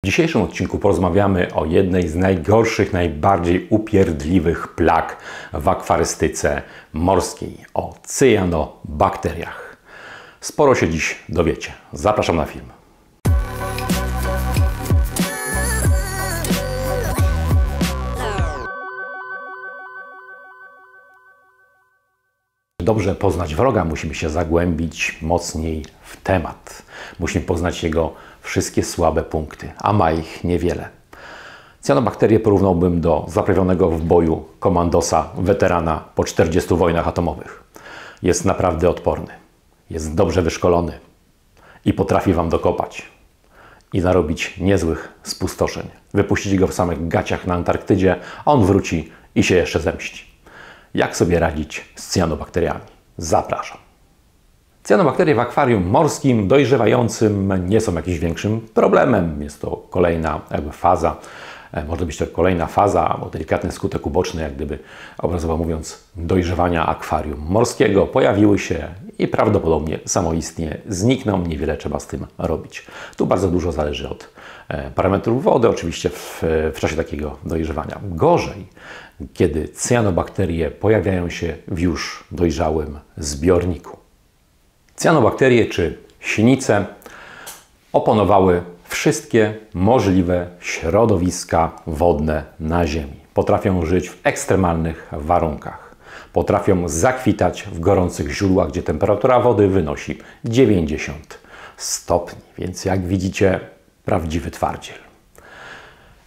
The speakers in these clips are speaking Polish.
dzisiejszym odcinku porozmawiamy o jednej z najgorszych, najbardziej upierdliwych plag w akwarystyce morskiej, o cyjanobakteriach. Sporo się dziś dowiecie. Zapraszam na film. Dobrze poznać wroga, musimy się zagłębić mocniej w temat. Musimy poznać jego wszystkie słabe punkty, a ma ich niewiele. Cyanobakterię porównałbym do zaprawionego w boju komandosa, weterana po 40 wojnach atomowych. Jest naprawdę odporny, jest dobrze wyszkolony i potrafi Wam dokopać i narobić niezłych spustoszeń. Wypuścić go w samych gaciach na Antarktydzie, a on wróci i się jeszcze zemści. Jak sobie radzić z cyanobakteriami? Zapraszam. Cyanobakterie w akwarium morskim dojrzewającym nie są jakimś większym problemem. Jest to kolejna faza, może być to kolejna faza, albo delikatny skutek uboczny, jak gdyby obrazowo mówiąc, dojrzewania akwarium morskiego. Pojawiły się i prawdopodobnie samoistnie znikną. Niewiele trzeba z tym robić. Tu bardzo dużo zależy od parametrów wody, oczywiście w czasie takiego dojrzewania. Gorzej, kiedy cyanobakterie pojawiają się w już dojrzałym zbiorniku. Cyanobakterie czy sinice opanowały wszystkie możliwe środowiska wodne na Ziemi. Potrafią żyć w ekstremalnych warunkach. Potrafią zakwitać w gorących źródłach, gdzie temperatura wody wynosi 90 stopni. Więc jak widzicie, prawdziwy twardziel.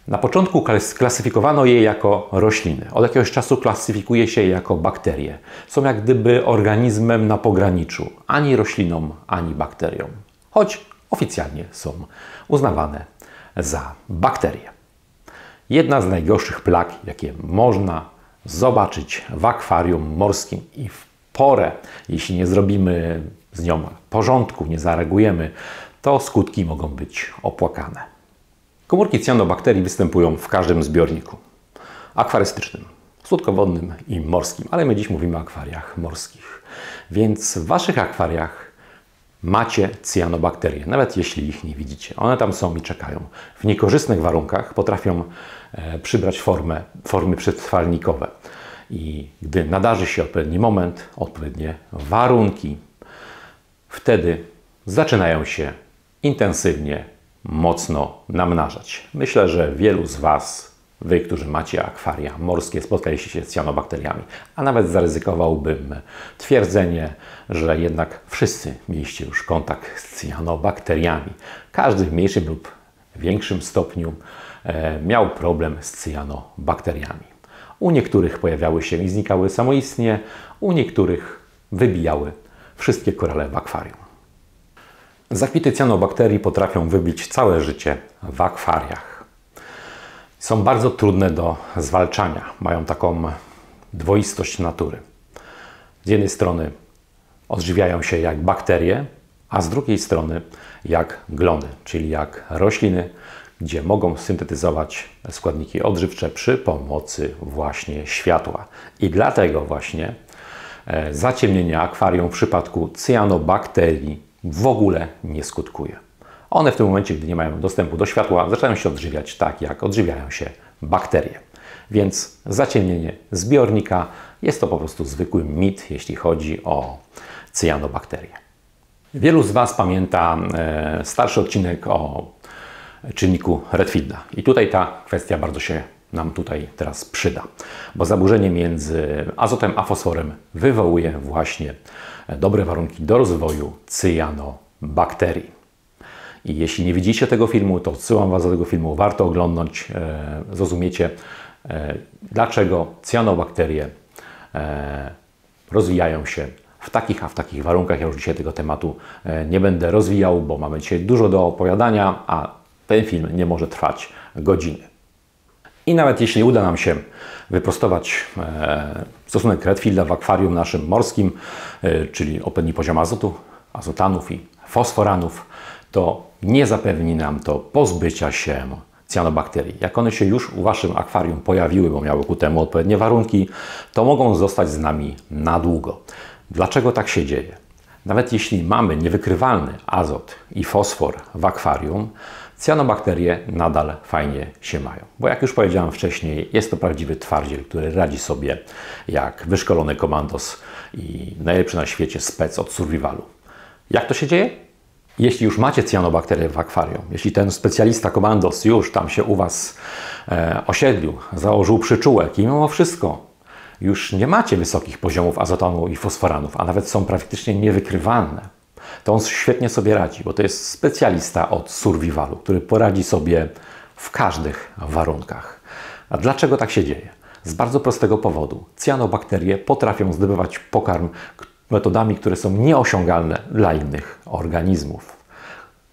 Na początku klasyfikowano je jako rośliny. Od jakiegoś czasu klasyfikuje się je jako bakterie. Są jak gdyby organizmem na pograniczu. Ani rośliną, ani bakterią. Choć oficjalnie są uznawane za bakterie. Jedna z najgorszych plag, jakie można zobaczyć w akwarium morskim i w porę, jeśli nie zrobimy z nią porządku, nie zareagujemy, to skutki mogą być opłakane. Komórki cyanobakterii występują w każdym zbiorniku akwarystycznym, słodkowodnym i morskim, ale my dziś mówimy o akwariach morskich. Więc w Waszych akwariach macie cyanobakterie, nawet jeśli ich nie widzicie. One tam są i czekają. W niekorzystnych warunkach potrafią przybrać formy przetrwalnikowe. I gdy nadarzy się odpowiedni moment, odpowiednie warunki, wtedy zaczynają się intensywnie, mocno namnażać. Myślę, że wielu z Was, Wy, którzy macie akwaria morskie, spotkaliście się z cyanobakteriami, a nawet zaryzykowałbym twierdzenie, że jednak wszyscy mieliście już kontakt z cyanobakteriami. Każdy w mniejszym lub większym stopniu miał problem z cyanobakteriami. U niektórych pojawiały się i znikały samoistnie, u niektórych wybijały wszystkie korale w akwarium. Zakwity cyanobakterii potrafią wybić całe życie w akwariach. Są bardzo trudne do zwalczania. Mają taką dwoistość natury. Z jednej strony odżywiają się jak bakterie, a z drugiej strony jak glony, czyli jak rośliny, gdzie mogą syntetyzować składniki odżywcze przy pomocy właśnie światła. I dlatego właśnie zaciemnienie akwarium w przypadku cyanobakterii w ogóle nie skutkuje. One w tym momencie, gdy nie mają dostępu do światła, zaczynają się odżywiać tak, jak odżywiają się bakterie. Więc zaciemnienie zbiornika jest to po prostu zwykły mit, jeśli chodzi o cyanobakterie. Wielu z Was pamięta starszy odcinek o czynniku Redfielda. I tutaj ta kwestia bardzo się nam tutaj teraz przyda, bo zaburzenie między azotem a fosforem wywołuje właśnie dobre warunki do rozwoju cyanobakterii. I jeśli nie widzicie tego filmu, to odsyłam Was do tego filmu, warto oglądać, zrozumiecie, dlaczego cyanobakterie rozwijają się w takich warunkach. Ja już dzisiaj tego tematu nie będę rozwijał, bo mamy dzisiaj dużo do opowiadania, a ten film nie może trwać godziny. I nawet jeśli uda nam się wyprostować stosunek Redfielda w akwarium naszym morskim, czyli odpowiedni poziom azotu, azotanów i fosforanów, to nie zapewni nam to pozbycia się cyanobakterii. Jak one się już u Waszym akwarium pojawiły, bo miały ku temu odpowiednie warunki, to mogą zostać z nami na długo. Dlaczego tak się dzieje? Nawet jeśli mamy niewykrywalny azot i fosfor w akwarium, Cyanobakterie nadal fajnie się mają, bo jak już powiedziałem wcześniej, jest to prawdziwy twardziel, który radzi sobie jak wyszkolony komandos i najlepszy na świecie spec od survivalu. Jak to się dzieje? Jeśli już macie cyanobakterie w akwarium, jeśli ten specjalista komandos już tam się u Was osiedlił, założył przyczółek i mimo wszystko już nie macie wysokich poziomów azotanu i fosforanów, a nawet są praktycznie niewykrywalne, to on świetnie sobie radzi, bo to jest specjalista od survivalu, który poradzi sobie w każdych warunkach. A dlaczego tak się dzieje? Z bardzo prostego powodu. Cyanobakterie potrafią zdobywać pokarm metodami, które są nieosiągalne dla innych organizmów.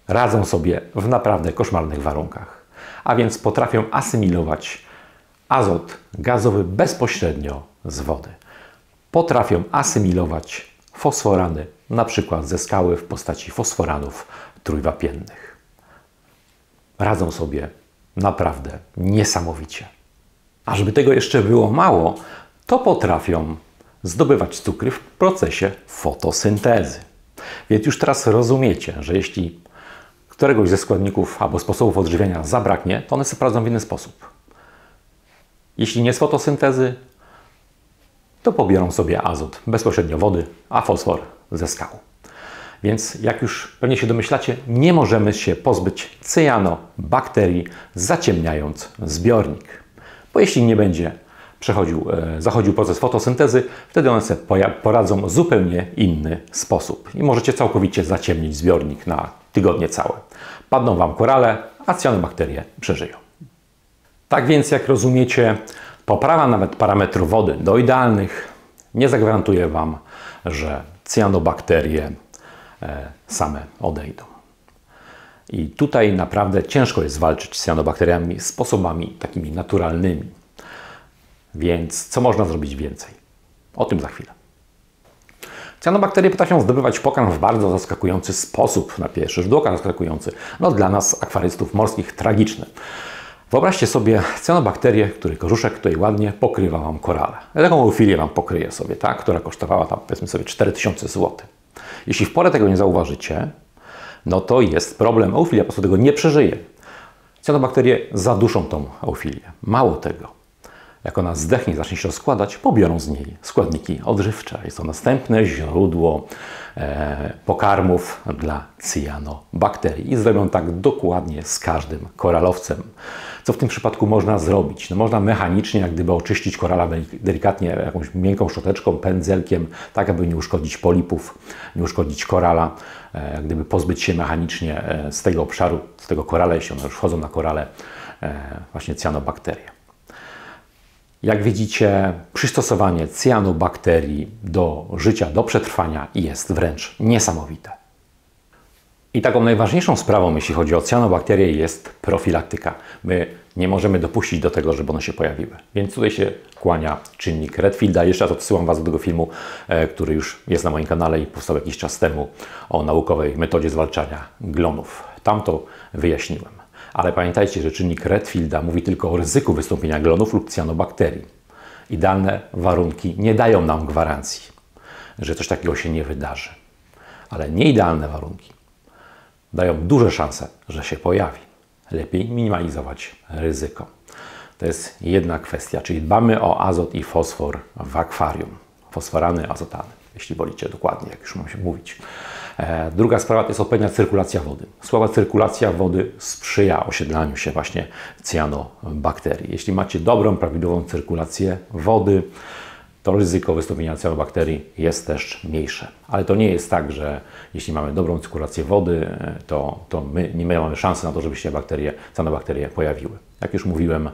Radzą sobie w naprawdę koszmarnych warunkach, a więc potrafią asymilować azot gazowy bezpośrednio z wody. Potrafią asymilować fosforany, na przykład ze skały w postaci fosforanów trójwapiennych. Radzą sobie naprawdę niesamowicie. A żeby tego jeszcze było mało, to potrafią zdobywać cukry w procesie fotosyntezy. Więc już teraz rozumiecie, że jeśli któregoś ze składników albo sposobów odżywiania zabraknie, to one sobie poradzą w inny sposób. Jeśli nie z fotosyntezy, to pobiorą sobie azot bezpośrednio wody, a fosfor ze skał. Więc jak już pewnie się domyślacie, nie możemy się pozbyć cyanobakterii, zaciemniając zbiornik. Bo jeśli nie będzie zachodził proces fotosyntezy, wtedy one sobie poradzą w zupełnie inny sposób. I możecie całkowicie zaciemnić zbiornik na tygodnie całe. Padną Wam korale, a cyanobakterie przeżyją. Tak więc, jak rozumiecie, poprawa nawet parametrów wody do idealnych nie zagwarantuje Wam, że cyanobakterie same odejdą. I tutaj naprawdę ciężko jest walczyć z cyanobakteriami sposobami takimi naturalnymi. Więc co można zrobić więcej? O tym za chwilę. Cyanobakterie potrafią zdobywać pokarm w bardzo zaskakujący sposób. Na pierwszy rzut oka zaskakujący. No dla nas, akwarystów morskich, tragiczny. Wyobraźcie sobie cyanobakterię, której korzuszek tutaj ładnie pokrywa Wam korale. Taką eufilię Wam pokryje sobie, tak? Która kosztowała tam, powiedzmy sobie, 4000 zł. Jeśli w porę tego nie zauważycie, no to jest problem. Eufilia po prostu tego nie przeżyje. Cyanobakterie zaduszą tą eufilię. Mało tego. Jak ona zdechnie i zacznie się rozkładać, pobiorą z niej składniki odżywcze. Jest to następne źródło pokarmów dla cyanobakterii. I zrobią tak dokładnie z każdym koralowcem. Co w tym przypadku można zrobić? No można mechanicznie, jak gdyby oczyścić korala delikatnie jakąś miękką szczoteczką, pędzelkiem, tak aby nie uszkodzić polipów, nie uszkodzić korala, jak gdyby pozbyć się mechanicznie z tego obszaru, z tego korala, jeśli one już wchodzą na korale, właśnie cyanobakterie. Jak widzicie, przystosowanie cyanobakterii do życia, do przetrwania jest wręcz niesamowite. I taką najważniejszą sprawą, jeśli chodzi o cyanobakterie, jest profilaktyka. My nie możemy dopuścić do tego, żeby one się pojawiły. Więc tutaj się kłania czynnik Redfielda. Jeszcze raz odsyłam Was do tego filmu, który już jest na moim kanale i powstał jakiś czas temu, o naukowej metodzie zwalczania glonów. Tam to wyjaśniłem. Ale pamiętajcie, że czynnik Redfielda mówi tylko o ryzyku wystąpienia glonów lub cyanobakterii. Idealne warunki nie dają nam gwarancji, że coś takiego się nie wydarzy. Ale nieidealne warunki dają duże szanse, że się pojawi. Lepiej minimalizować ryzyko. To jest jedna kwestia, czyli dbamy o azot i fosfor w akwarium. Fosforany, azotany, jeśli wolicie dokładnie, jak już mam się mówić. Druga sprawa to jest odpowiednia cyrkulacja wody. Słaba cyrkulacja wody sprzyja osiedlaniu się właśnie cyanobakterii. Jeśli macie dobrą, prawidłową cyrkulację wody, to ryzyko wystąpienia cyanobakterii jest też mniejsze. Ale to nie jest tak, że jeśli mamy dobrą cyrkulację wody, to my nie mamy szansy na to, żeby się cyanobakterie pojawiły. Jak już mówiłem,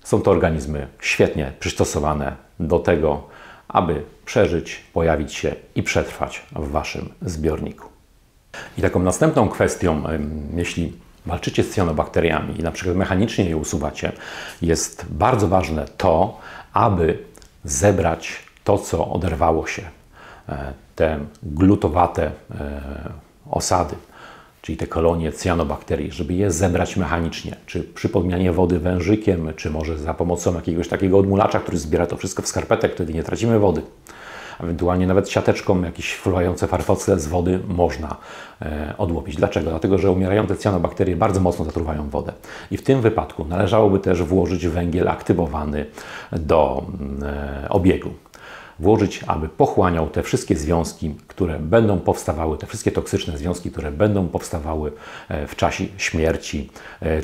są to organizmy świetnie przystosowane do tego, aby przeżyć, pojawić się i przetrwać w Waszym zbiorniku. I taką następną kwestią, jeśli walczycie z cyanobakteriami i na przykład mechanicznie je usuwacie, jest bardzo ważne to, aby zebrać to, co oderwało się, te glutowate osady, czyli te kolonie cyanobakterii, żeby je zebrać mechanicznie, czy przy podmianie wody wężykiem, czy może za pomocą jakiegoś takiego odmulacza, który zbiera to wszystko w skarpetę, wtedy nie tracimy wody. ewentualnie nawet siateczką jakieś fruwające farfocle z wody można odłowić. Dlaczego? Dlatego, że umierające cyanobakterie bardzo mocno zatruwają wodę. I w tym wypadku należałoby też włożyć węgiel aktywowany do obiegu. Włożyć, aby pochłaniał te wszystkie związki, które będą powstawały, te wszystkie toksyczne związki, które będą powstawały w czasie śmierci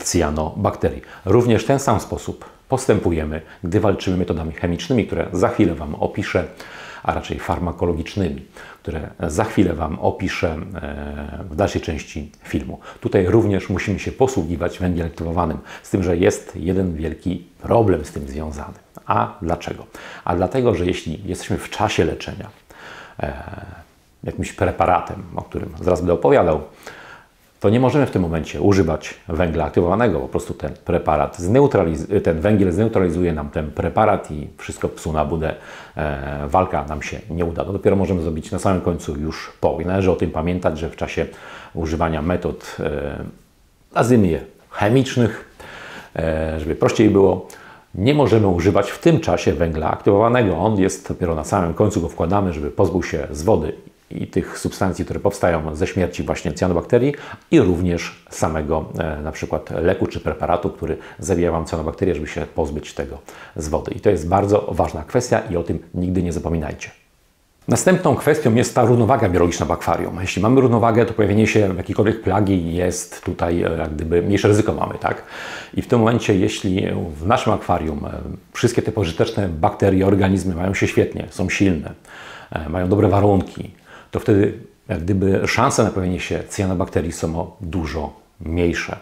cyanobakterii. Również w ten sam sposób postępujemy, gdy walczymy metodami chemicznymi, które za chwilę Wam opiszę, a raczej farmakologicznymi, które za chwilę Wam opiszę w dalszej części filmu. Tutaj również musimy się posługiwać węglem aktywowanym, z tym, że jest jeden wielki problem z tym związany. A dlaczego? A dlatego, że jeśli jesteśmy w czasie leczenia jakimś preparatem, o którym zaraz będę opowiadał, to nie możemy w tym momencie używać węgla aktywowanego. Po prostu ten preparat ten węgiel zneutralizuje nam ten preparat i wszystko psu na budę. Walka nam się nie uda. No dopiero możemy zrobić na samym końcu już po. I należy o tym pamiętać, że w czasie używania metod, nazwijmy je chemicznych, żeby prościej było, nie możemy używać w tym czasie węgla aktywowanego. On jest dopiero na samym końcu, go wkładamy, żeby pozbył się z wody i tych substancji, które powstają ze śmierci właśnie cyanobakterii i również samego na przykład leku czy preparatu, który zabija Wam cyanobakterie, żeby się pozbyć tego z wody. I to jest bardzo ważna kwestia i o tym nigdy nie zapominajcie. Następną kwestią jest ta równowaga biologiczna w akwarium. Jeśli mamy równowagę, to pojawienie się jakiejkolwiek plagi jest tutaj jak gdyby mniejsze ryzyko mamy, tak? I w tym momencie, jeśli w naszym akwarium wszystkie te pożyteczne bakterie, organizmy mają się świetnie, są silne, mają dobre warunki, to wtedy jak gdyby szanse na pojawienie się cyanobakterii są dużo mniejsze.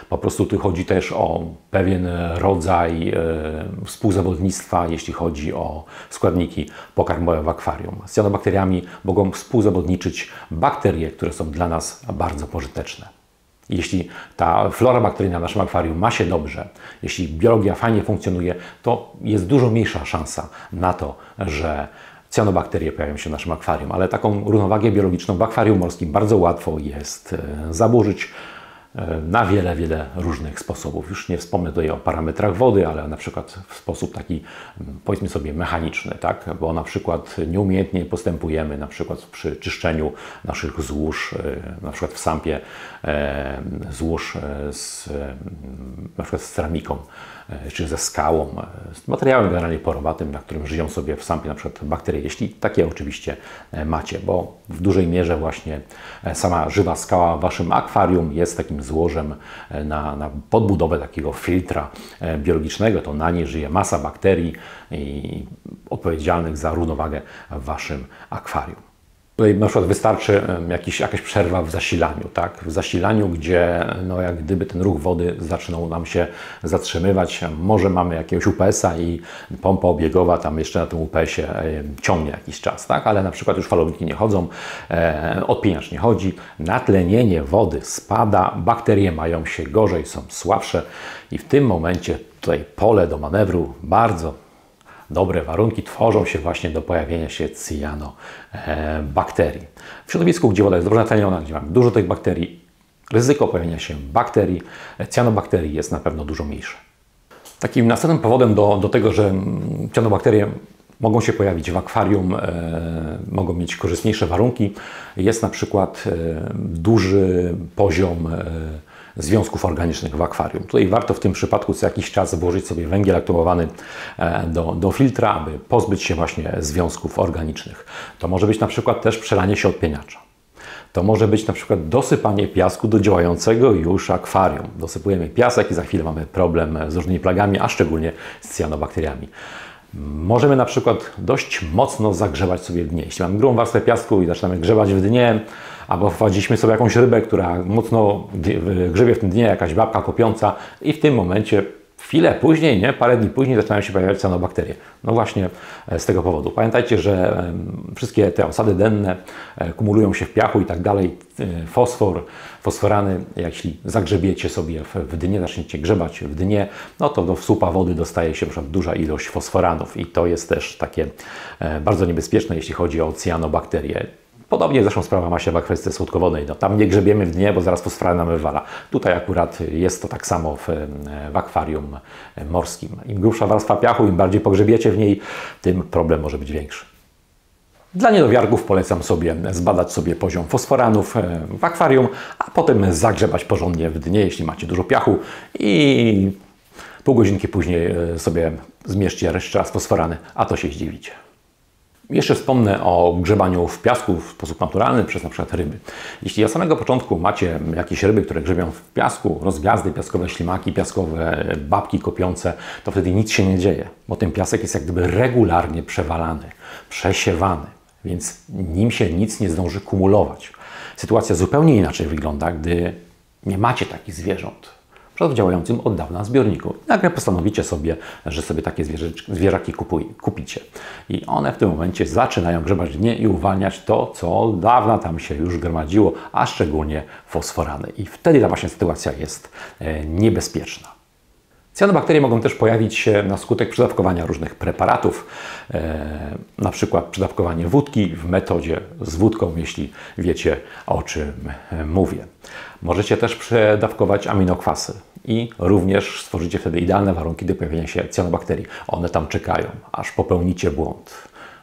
Po prostu tu chodzi też o pewien rodzaj współzawodnictwa, jeśli chodzi o składniki pokarmowe w akwarium. Z cyanobakteriami mogą współzawodniczyć bakterie, które są dla nas bardzo pożyteczne. Jeśli ta flora bakteryjna w naszym akwarium ma się dobrze, jeśli biologia fajnie funkcjonuje, to jest dużo mniejsza szansa na to, że cyanobakterie pojawią się w naszym akwarium. Ale taką równowagę biologiczną w akwarium morskim bardzo łatwo jest zaburzyć na wiele różnych sposobów. Już nie wspomnę tutaj o parametrach wody, ale na przykład w sposób taki, powiedzmy sobie, mechaniczny, tak? Bo na przykład nieumiejętnie postępujemy, na przykład przy czyszczeniu naszych złóż, na przykład w sampie złóż na przykład z ceramiką, czy ze skałą, z materiałem generalnie porowatym, na którym żyją sobie w sampie na przykład bakterie, jeśli takie oczywiście macie, bo w dużej mierze właśnie sama żywa skała w Waszym akwarium jest takim złożem na podbudowę takiego filtra biologicznego. To na niej żyje masa bakterii odpowiedzialnych za równowagę w Waszym akwarium. Tutaj na przykład wystarczy jakaś przerwa w zasilaniu, tak? W zasilaniu, gdzie no jak gdyby ten ruch wody zaczynał nam się zatrzymywać, może mamy jakiegoś UPS-a i pompa obiegowa tam jeszcze na tym UPS-ie ciągnie jakiś czas, tak? Ale na przykład już falowniki nie chodzą, odpinacz nie chodzi, natlenienie wody spada, bakterie mają się gorzej, są słabsze i w tym momencie tutaj pole do manewru bardzo dobre warunki tworzą się właśnie do pojawienia się cyanobakterii. W środowisku, gdzie woda jest dobrze natleniona, gdzie mamy dużo tych bakterii, ryzyko pojawienia się bakterii, cyanobakterii jest na pewno dużo mniejsze. Takim następnym powodem do tego, że cyanobakterie mogą się pojawić w akwarium, mogą mieć korzystniejsze warunki, jest na przykład duży poziom związków organicznych w akwarium. Tutaj warto w tym przypadku co jakiś czas włożyć sobie węgiel aktywowany do filtra, aby pozbyć się właśnie związków organicznych. To może być na przykład też przelanie się odpieniacza. To może być na przykład dosypanie piasku do działającego już akwarium. Dosypujemy piasek i za chwilę mamy problem z różnymi plagami, a szczególnie z cyanobakteriami. Możemy na przykład dość mocno zagrzewać sobie w dnie. Jeśli mamy grubą warstwę piasku i zaczynamy grzebać w dnie, albo wprowadziliśmy sobie jakąś rybę, która mocno grzebie w tym dnie, jakaś babka kopiąca i w tym momencie chwilę później, parę dni później zaczynają się pojawiać cyanobakterie. No właśnie z tego powodu. Pamiętajcie, że wszystkie te osady denne kumulują się w piachu i tak dalej. Fosforany, jeśli zagrzebiecie sobie w dnie, zaczniecie grzebać w dnie, no to do słupa wody dostaje się na przykład duża ilość fosforanów i to jest też takie bardzo niebezpieczne, jeśli chodzi o cyanobakterie. Podobnie zresztą sprawa ma się w akwarium słodkowodnej. No, tam nie grzebiemy w dnie, bo zaraz fosforan nam wywala. Tutaj akurat jest to tak samo w akwarium morskim. Im grubsza warstwa piachu, im bardziej pogrzebiecie w niej, tym problem może być większy. Dla niedowiarków polecam sobie zbadać sobie poziom fosforanów w akwarium, a potem zagrzebać porządnie w dnie, jeśli macie dużo piachu, i pół godzinki później sobie zmierzcie jeszcze raz fosforany, a to się zdziwicie. Jeszcze wspomnę o grzebaniu w piasku w sposób naturalny przez na przykład ryby. Jeśli od samego początku macie jakieś ryby, które grzebią w piasku, rozgwiazdy, piaskowe ślimaki, piaskowe babki kopiące, to wtedy nic się nie dzieje, bo ten piasek jest jak gdyby regularnie przewalany, przesiewany, więc nim się nic nie zdąży kumulować. Sytuacja zupełnie inaczej wygląda, gdy nie macie takich zwierząt w działającym od dawna zbiorniku. Nagle postanowicie sobie, że sobie takie zwierzaki kupicie. I one w tym momencie zaczynają grzebać dnie i uwalniać to, co od dawna tam się już gromadziło, a szczególnie fosforany. I wtedy ta właśnie sytuacja jest niebezpieczna. Cyanobakterie mogą też pojawić się na skutek przedawkowania różnych preparatów, na przykład przedawkowanie wódki w metodzie z wódką, jeśli wiecie, o czym mówię. Możecie też przedawkować aminokwasy i również stworzycie wtedy idealne warunki do pojawienia się cyanobakterii. One tam czekają, aż popełnicie błąd,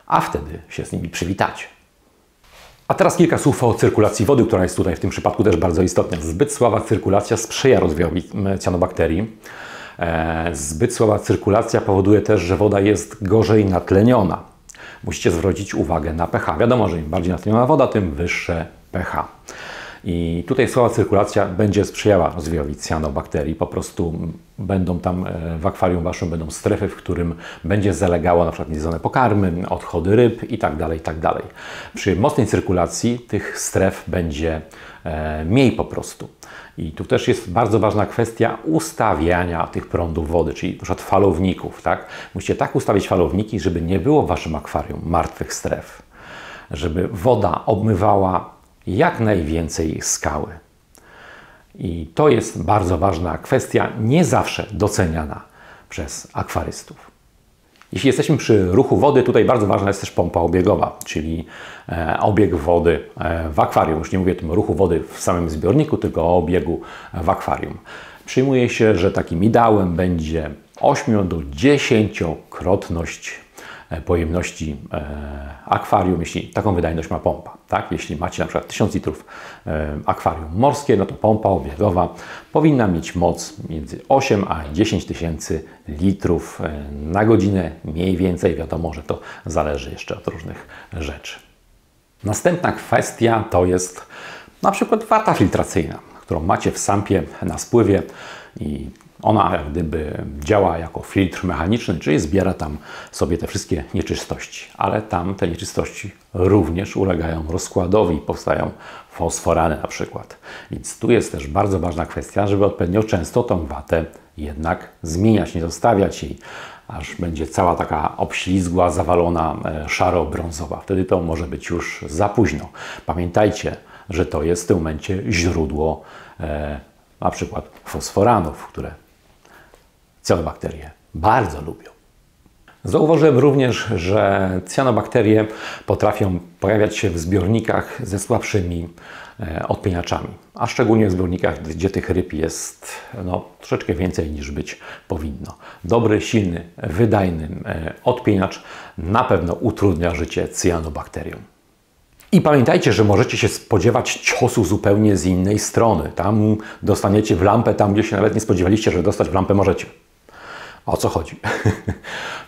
a wtedy się z nimi przywitacie. A teraz kilka słów o cyrkulacji wody, która jest tutaj w tym przypadku też bardzo istotna. Zbyt słaba cyrkulacja sprzyja rozwojowi cyanobakterii. Zbyt słaba cyrkulacja powoduje też, że woda jest gorzej natleniona. Musicie zwrócić uwagę na pH. Wiadomo, że im bardziej natleniona woda, tym wyższe pH. I tutaj słaba cyrkulacja będzie sprzyjała rozwojowi cyanobakterii. Po prostu będą tam w akwarium waszym będą strefy, w którym będzie zalegało na przykład niejedzone pokarmy, odchody ryb itd., itd. Przy mocnej cyrkulacji tych stref będzie mniej po prostu. I tu też jest bardzo ważna kwestia ustawiania tych prądów wody, czyli np. falowników. Tak? Musicie tak ustawić falowniki, żeby nie było w waszym akwarium martwych stref. Żeby woda obmywała jak najwięcej skały. I to jest bardzo ważna kwestia, nie zawsze doceniana przez akwarystów. Jeśli jesteśmy przy ruchu wody, tutaj bardzo ważna jest też pompa obiegowa, czyli obieg wody w akwarium. Już nie mówię o tym ruchu wody w samym zbiorniku, tylko o obiegu w akwarium. Przyjmuje się, że takim ideałem będzie 8 do 10-krotność pojemności akwarium, jeśli taką wydajność ma pompa. Tak? Jeśli macie na przykład 1000 litrów akwarium morskie, no to pompa obiegowa powinna mieć moc między 8 a 10 tysięcy litrów na godzinę, mniej więcej. Wiadomo, że to zależy jeszcze od różnych rzeczy. Następna kwestia to jest na przykład wata filtracyjna, którą macie w sampie na spływie i ona jak gdyby działa jako filtr mechaniczny, czyli zbiera tam sobie te wszystkie nieczystości. Ale tam te nieczystości również ulegają rozkładowi, powstają fosforany na przykład. Więc tu jest też bardzo ważna kwestia, żeby odpowiednio często tą watę jednak zmieniać, nie zostawiać jej, aż będzie cała taka obślizgła, zawalona, szaro-brązowa. Wtedy to może być już za późno. Pamiętajcie, że to jest w tym momencie źródło na przykład fosforanów, które cyanobakterie bardzo lubią. Zauważyłem również, że cyanobakterie potrafią pojawiać się w zbiornikach ze słabszymi odpieniaczami, a szczególnie w zbiornikach, gdzie tych ryb jest troszeczkę więcej niż być powinno. Dobry, silny, wydajny odpieniacz na pewno utrudnia życie cyanobakteriom. I pamiętajcie, że możecie się spodziewać ciosu zupełnie z innej strony. Tam dostaniecie w lampę, tam gdzie się nawet nie spodziewaliście, że dostać w lampę możecie. O co chodzi?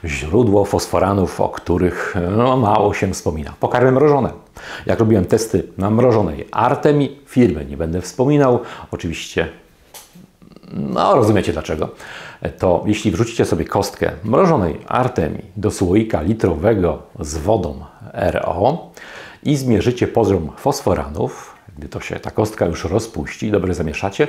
Źródło fosforanów, o których mało się wspomina. Pokarmy mrożone. Jak robiłem testy na mrożonej Artemii, firmy nie będę wspominał, oczywiście, rozumiecie dlaczego. To jeśli wrzucicie sobie kostkę mrożonej Artemii do słoika litrowego z wodą RO i zmierzycie poziom fosforanów, gdy to się ta kostka już rozpuści i dobrze zamieszacie,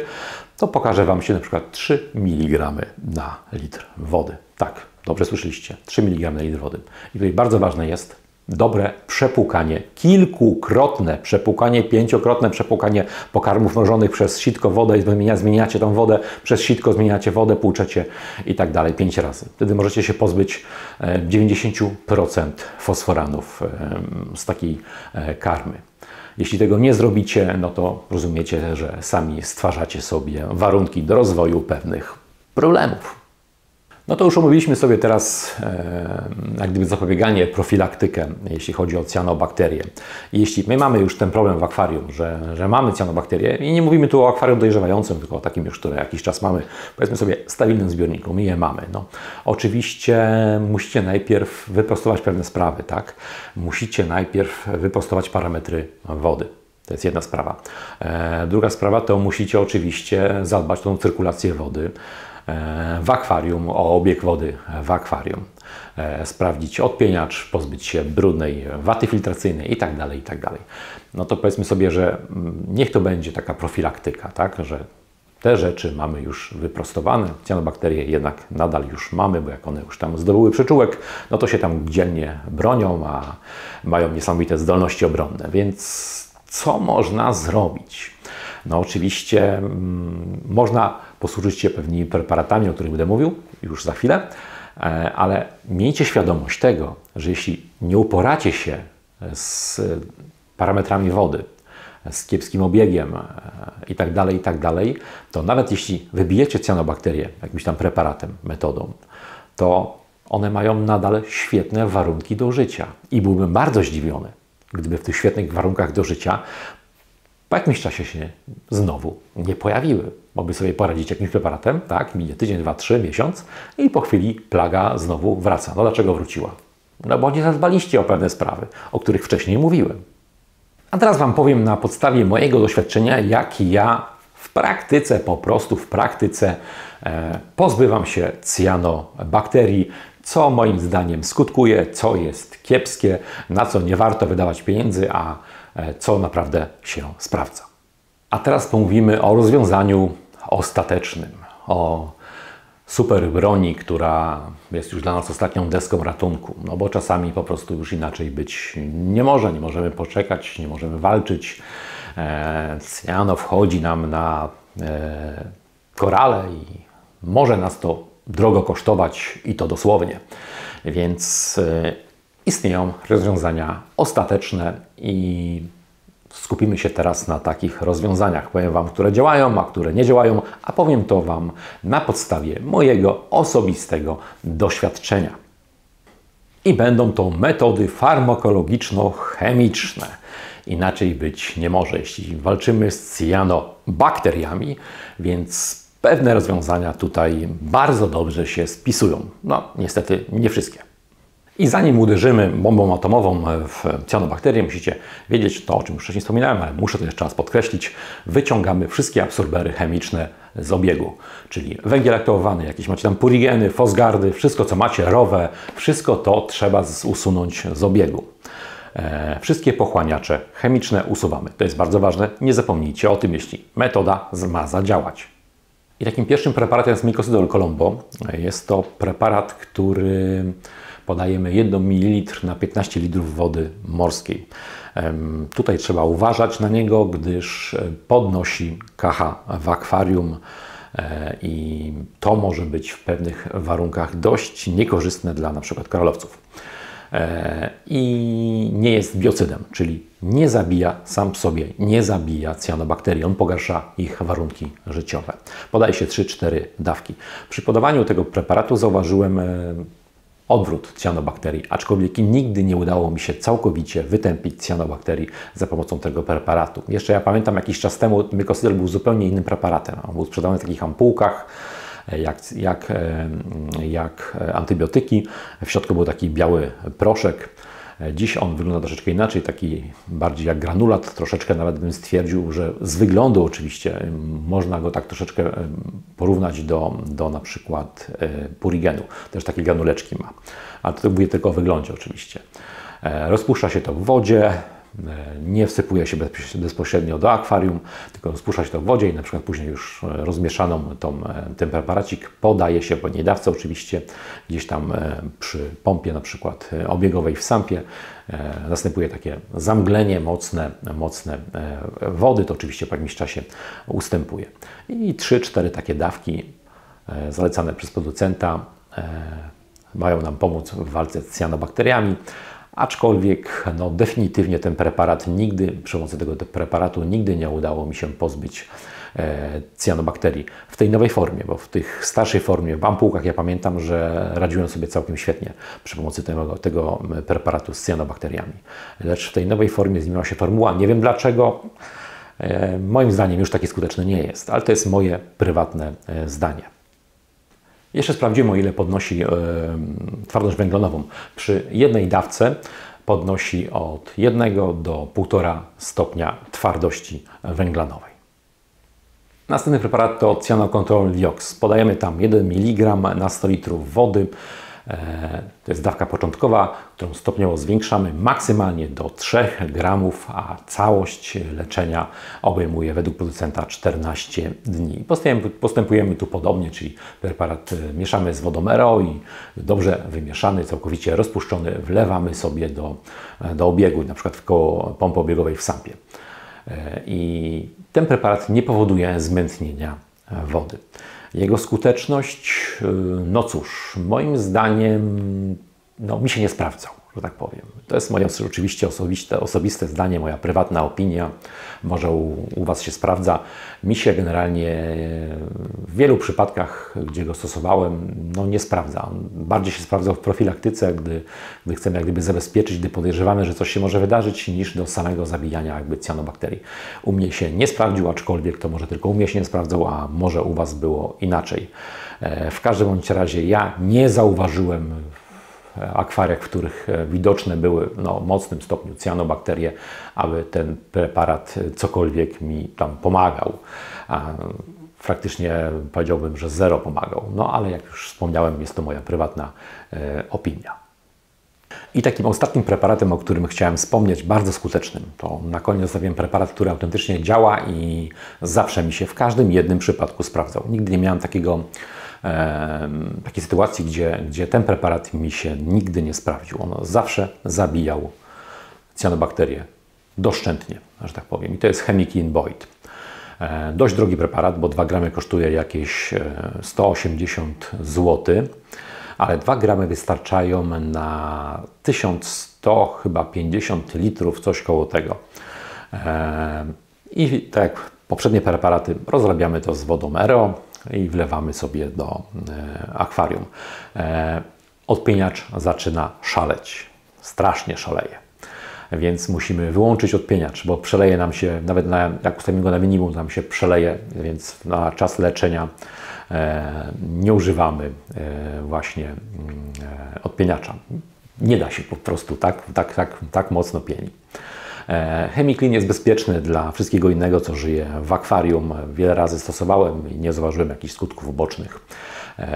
to pokaże Wam się na przykład 3 mg na litr wody. Tak, dobrze słyszeliście, 3 mg na litr wody. I tutaj bardzo ważne jest dobre przepłukanie, kilkukrotne przepłukanie, 5-krotne przepłukanie pokarmów mrożonych przez sitko, wodę i zmieniacie tą wodę, przez sitko zmieniacie wodę, płuczecie i tak dalej 5 razy. Wtedy możecie się pozbyć 90% fosforanów z takiej karmy. Jeśli tego nie zrobicie, no to rozumiecie, że sami stwarzacie sobie warunki do rozwoju pewnych problemów. No to już omówiliśmy sobie teraz jak gdyby zapobieganie, profilaktykę, jeśli chodzi o cyanobakterie. I jeśli my mamy już ten problem w akwarium, że mamy cyanobakterie i nie mówimy tu o akwarium dojrzewającym, tylko o takim już, które jakiś czas mamy, powiedzmy sobie, stabilnym zbiorniku, my je mamy. No, oczywiście musicie najpierw wyprostować pewne sprawy, tak? Musicie najpierw wyprostować parametry wody. To jest jedna sprawa. Druga sprawa to musicie oczywiście zadbać o tą cyrkulację wody w akwarium, o obieg wody w akwarium. Sprawdzić odpieniacz, pozbyć się brudnej waty filtracyjnej itd., itd. No to powiedzmy sobie, że niech to będzie taka profilaktyka, tak? Że te rzeczy mamy już wyprostowane, cyanobakterie jednak nadal już mamy, bo jak one już tam zdobyły przyczółek, no to się tam dzielnie bronią, a mają niesamowite zdolności obronne. Więc co można zrobić? No oczywiście można posłużyć się pewnymi preparatami, o których będę mówił już za chwilę, ale miejcie świadomość tego, że jeśli nie uporacie się z parametrami wody, z kiepskim obiegiem itd., to nawet jeśli wybijecie cyanobakterie jakimś tam preparatem, metodą, to one mają nadal świetne warunki do życia. I byłbym bardzo zdziwiony, gdyby w tych świetnych warunkach do życia po jakimś czasie się znowu nie pojawiły. Mogły sobie poradzić jakimś preparatem, tak, minie tydzień, 2, 3, miesiąc i po chwili plaga znowu wraca. No dlaczego wróciła? No bo nie zadbaliście o pewne sprawy, o których wcześniej mówiłem. A teraz Wam powiem na podstawie mojego doświadczenia, jak ja w praktyce, po prostu w praktyce pozbywam się cyanobakterii, co moim zdaniem skutkuje, co jest kiepskie, na co nie warto wydawać pieniędzy, a co naprawdę się sprawdza. A teraz pomówimy o rozwiązaniu ostatecznym, o super broni, która jest już dla nas ostatnią deską ratunku, no bo czasami po prostu już inaczej być nie może, nie możemy poczekać, nie możemy walczyć. Cyano wchodzi nam na korale i może nas to drogo kosztować i to dosłownie. Więc istnieją rozwiązania ostateczne i skupimy się teraz na takich rozwiązaniach. Powiem Wam, które działają, a które nie działają, a powiem to Wam na podstawie mojego osobistego doświadczenia. I będą to metody farmakologiczno-chemiczne. Inaczej być nie może, jeśli walczymy z cyanobakteriami, więc pewne rozwiązania tutaj bardzo dobrze się spisują. No, niestety nie wszystkie. I zanim uderzymy bombą atomową w cyanobakterie, musicie wiedzieć to, o czym już wcześniej wspominałem, ale muszę to jeszcze raz podkreślić. Wyciągamy wszystkie absorbery chemiczne z obiegu, czyli węgiel aktywowany, jakieś macie tam purigeny, fosgardy, wszystko co macie, rowe, wszystko to trzeba usunąć z obiegu. Wszystkie pochłaniacze chemiczne usuwamy. To jest bardzo ważne, nie zapomnijcie o tym, jeśli metoda ma zadziałać. I takim pierwszym preparatem jest Mycosidol Colombo. Jest to preparat, który podajemy 1 ml na 15 litrów wody morskiej. Tutaj trzeba uważać na niego, gdyż podnosi pH w akwarium i to może być w pewnych warunkach dość niekorzystne dla np. koralowców. I nie jest biocydem, czyli nie zabija sam w sobie, nie zabija cyanobakterii, on pogarsza ich warunki życiowe. Podaje się 3-4 dawki. Przy podawaniu tego preparatu zauważyłem odwrót cyanobakterii, aczkolwiek nigdy nie udało mi się całkowicie wytępić cyanobakterii za pomocą tego preparatu. Jeszcze ja pamiętam jakiś czas temu Mycosidol był zupełnie innym preparatem. On był sprzedawany w takich ampułkach, jak antybiotyki. W środku był taki biały proszek. Dziś on wygląda troszeczkę inaczej, taki bardziej jak granulat. Troszeczkę nawet bym stwierdził, że z wyglądu oczywiście można go tak troszeczkę porównać do na przykład purigenu. Też takie granuleczki ma. Ale to mówię tylko o wyglądzie oczywiście. Rozpuszcza się to w wodzie. Nie wsypuje się bezpośrednio do akwarium, tylko rozpuszcza się to w wodzie i na przykład później już rozmieszaną ten preparacik podaje się po niejawce oczywiście gdzieś tam przy pompie na przykład obiegowej w sampie. Następuje takie zamglenie mocne wody, to oczywiście po jakimś czasie ustępuje. I 3-4 takie dawki zalecane przez producenta mają nam pomóc w walce z cyanobakteriami. Aczkolwiek no, definitywnie ten preparat przy pomocy tego preparatu nigdy nie udało mi się pozbyć cyanobakterii w tej nowej formie, bo w tych starszej formie, w ampułkach, ja pamiętam, że radziłem sobie całkiem świetnie przy pomocy tego preparatu z cyanobakteriami. Lecz w tej nowej formie zmieniła się formuła. Nie wiem dlaczego. Moim zdaniem już taki skuteczny nie jest, ale to jest moje prywatne zdanie. Jeszcze sprawdzimy, o ile podnosi twardość węglanową. Przy jednej dawce podnosi od 1 do 1,5 stopnia twardości węglanowej. Następny preparat to Cyanocontrol Vioxx. Podajemy tam 1 mg na 100 litrów wody. To jest dawka początkowa, którą stopniowo zwiększamy maksymalnie do 3 gramów, a całość leczenia obejmuje według producenta 14 dni. Postępujemy tu podobnie, czyli preparat mieszamy z wodą RO i dobrze wymieszany, całkowicie rozpuszczony wlewamy sobie do obiegu, na przykład w koło pompy obiegowej w sampie. I ten preparat nie powoduje zmętnienia wody. Jego skuteczność, no cóż, moim zdaniem mi się nie sprawdzał, że tak powiem. To jest moje oczywiście osobiste zdanie, moja prywatna opinia. Może u Was się sprawdza. Mi się generalnie w wielu przypadkach, gdzie go stosowałem, nie sprawdza. On bardziej się sprawdzał w profilaktyce, gdy chcemy jak gdyby zabezpieczyć, gdy podejrzewamy, że coś się może wydarzyć, niż do samego zabijania cyanobakterii. U mnie się nie sprawdził, aczkolwiek to może tylko u mnie się nie sprawdzał, a może u Was było inaczej. W każdym bądź razie ja nie zauważyłem akwariach, w których widoczne były w mocnym stopniu cyanobakterie, aby ten preparat cokolwiek mi tam pomagał. Praktycznie powiedziałbym, że zero pomagał. Ale jak już wspomniałem, jest to moja prywatna opinia. I takim ostatnim preparatem, o którym chciałem wspomnieć, bardzo skutecznym, to na koniec zostawiłem preparat, który autentycznie działa i zawsze mi się w każdym jednym przypadku sprawdzał. Nigdy nie miałem takiej sytuacji, gdzie ten preparat mi się nigdy nie sprawdził. On zawsze zabijał cyanobakterie doszczętnie, że tak powiem. I to jest Chemiclean Boyd. Dość drogi preparat, bo 2 gramy kosztuje jakieś 180 zł, ale 2 gramy wystarczają na 1150 litrów, coś koło tego. I tak jak poprzednie preparaty, rozrabiamy to z wodą RO i wlewamy sobie do akwarium. Odpieniacz zaczyna szaleć. Strasznie szaleje. Więc musimy wyłączyć odpieniacz, bo przeleje nam się, nawet jak ustawimy go na minimum, nam się przeleje, więc na czas leczenia nie używamy właśnie odpieniacza. Nie da się po prostu tak mocno pieni. Chemiclean jest bezpieczny dla wszystkiego innego, co żyje w akwarium. Wiele razy stosowałem i nie zauważyłem jakichś skutków ubocznych,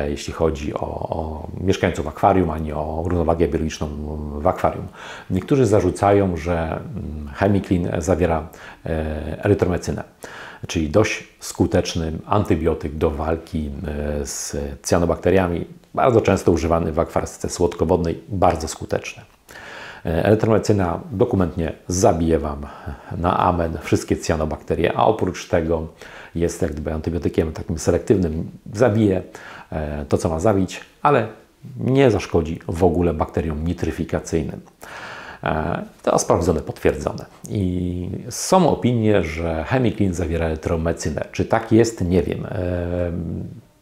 jeśli chodzi o mieszkańców akwarium, ani o równowagę biologiczną w akwarium. Niektórzy zarzucają, że Chemiclean zawiera erytromycynę, czyli dość skuteczny antybiotyk do walki z cyanobakteriami, bardzo często używany w akwarystyce słodkowodnej, bardzo skuteczny. Erytromycyna dokumentnie zabije Wam na amen wszystkie cyanobakterie, a oprócz tego jest jak gdyby antybiotykiem takim selektywnym. Zabije to, co ma zabić, ale nie zaszkodzi w ogóle bakteriom nitryfikacyjnym. To sprawdzone, potwierdzone. I są opinie, że Chemiclean zawiera erytromycynę. Czy tak jest? Nie wiem.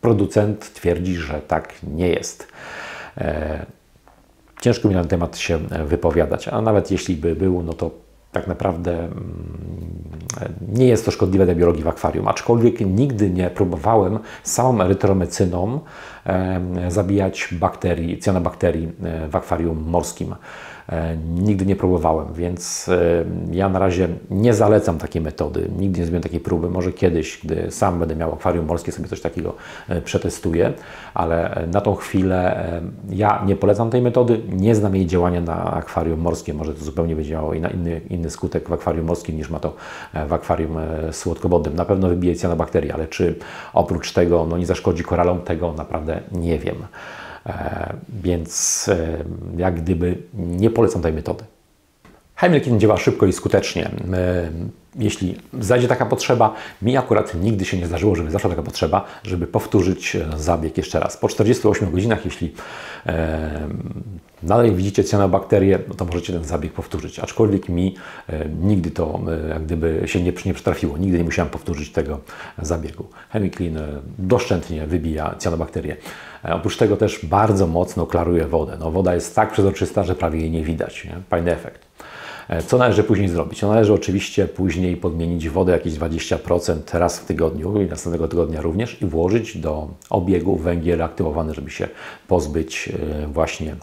Producent twierdzi, że tak nie jest. Ciężko mi na ten temat się wypowiadać, a nawet jeśli by był, to tak naprawdę nie jest to szkodliwe dla biologii w akwarium. Aczkolwiek nigdy nie próbowałem samą erytromycyną zabijać cyanobakterii w akwarium morskim. Nigdy nie próbowałem, więc ja na razie nie zalecam takiej metody. Nigdy nie zrobiłem takiej próby. Może kiedyś, gdy sam będę miał akwarium morskie, sobie coś takiego przetestuję, ale na tą chwilę ja nie polecam tej metody. Nie znam jej działania na akwarium morskie. Może to zupełnie będzie miało inny skutek w akwarium morskim niż ma to w akwarium słodkowodnym. Na pewno wybije cyanobakterie, ale czy oprócz tego nie zaszkodzi koralom, tego naprawdę nie wiem. Więc jak gdyby nie polecam tej metody. Hemilkin działa szybko i skutecznie. Jeśli zajdzie taka potrzeba, mi akurat nigdy się nie zdarzyło, żeby zaszła taka potrzeba, żeby powtórzyć zabieg jeszcze raz. Po 48 godzinach, jeśli nadal widzicie cyanobakterie, no to możecie ten zabieg powtórzyć. Aczkolwiek mi nigdy to jak gdyby się nie przytrafiło. Nigdy nie musiałem powtórzyć tego zabiegu. Hemiclean doszczętnie wybija cyanobakterie. Oprócz tego też bardzo mocno klaruje wodę. No, woda jest tak przezroczysta, że prawie jej nie widać. Nie? Fajny efekt. Co należy później zrobić? No, należy oczywiście później podmienić wodę jakieś 20% raz w tygodniu i następnego tygodnia również i włożyć do obiegu węgiel aktywowany, żeby się pozbyć właśnie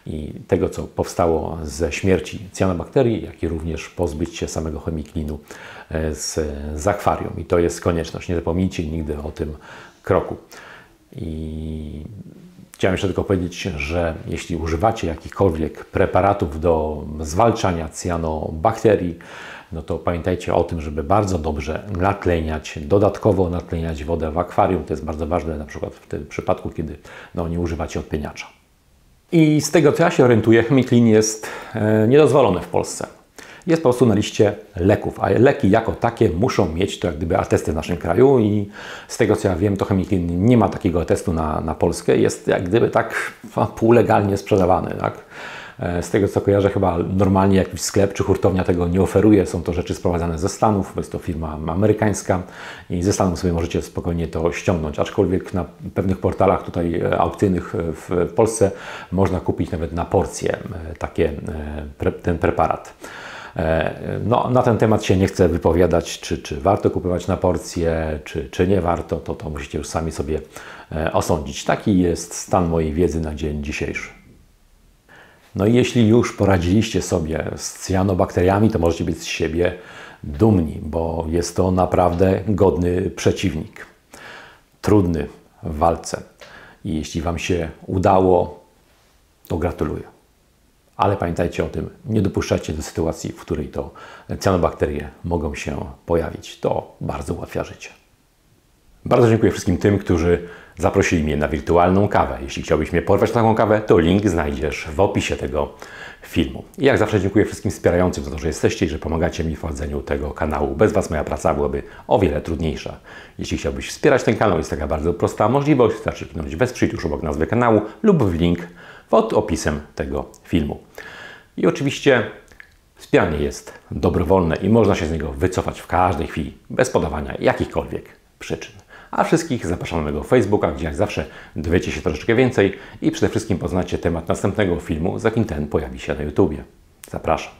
i tego, co powstało ze śmierci cyanobakterii, jak i również pozbyć się samego Hemicleanu z akwarium. I to jest konieczność. Nie zapomnijcie nigdy o tym kroku. I chciałem jeszcze tylko powiedzieć, że jeśli używacie jakichkolwiek preparatów do zwalczania cyanobakterii, no to pamiętajcie o tym, żeby bardzo dobrze natleniać, dodatkowo natleniać wodę w akwarium. To jest bardzo ważne, na przykład w tym przypadku, kiedy nie używacie odpieniacza. I z tego, co ja się orientuję, Hemiclean jest niedozwolony w Polsce. Jest po prostu na liście leków, a leki jako takie muszą mieć to jak gdyby atesty w naszym kraju i z tego, co ja wiem, to Hemiclean nie ma takiego atestu na Polskę. Jest jak gdyby tak półlegalnie sprzedawany. Tak? Z tego, co kojarzę, chyba normalnie jakiś sklep czy hurtownia tego nie oferuje. Są to rzeczy sprowadzane ze Stanów, jest to firma amerykańska i ze Stanów sobie możecie spokojnie to ściągnąć. Aczkolwiek na pewnych portalach tutaj aukcyjnych w Polsce można kupić nawet na porcję ten preparat. No, na ten temat się nie chcę wypowiadać, czy warto kupować na porcję, czy nie warto, to musicie już sami sobie osądzić. Taki jest stan mojej wiedzy na dzień dzisiejszy. No i jeśli już poradziliście sobie z cyanobakteriami, to możecie być z siebie dumni, bo jest to naprawdę godny przeciwnik. Trudny w walce. I jeśli Wam się udało, to gratuluję. Ale pamiętajcie o tym, nie dopuszczajcie do sytuacji, w której to cyanobakterie mogą się pojawić. To bardzo ułatwia życie. Bardzo dziękuję wszystkim tym, którzy zaprosili mnie na wirtualną kawę. Jeśli chciałbyś mnie porwać na taką kawę, to link znajdziesz w opisie tego filmu. I jak zawsze dziękuję wszystkim wspierającym za to, że jesteście i że pomagacie mi w prowadzeniu tego kanału. Bez Was moja praca byłaby o wiele trudniejsza. Jeśli chciałbyś wspierać ten kanał, jest taka bardzo prosta możliwość. Wystarczy kliknąć wesprzyj tuż obok nazwy kanału lub w link pod opisem tego filmu. I oczywiście wspieranie jest dobrowolne i można się z niego wycofać w każdej chwili, bez podawania jakichkolwiek przyczyn. A wszystkich zapraszam na mojego Facebooka, gdzie jak zawsze dowiecie się troszeczkę więcej i przede wszystkim poznacie temat następnego filmu, zanim ten pojawi się na YouTubie. Zapraszam.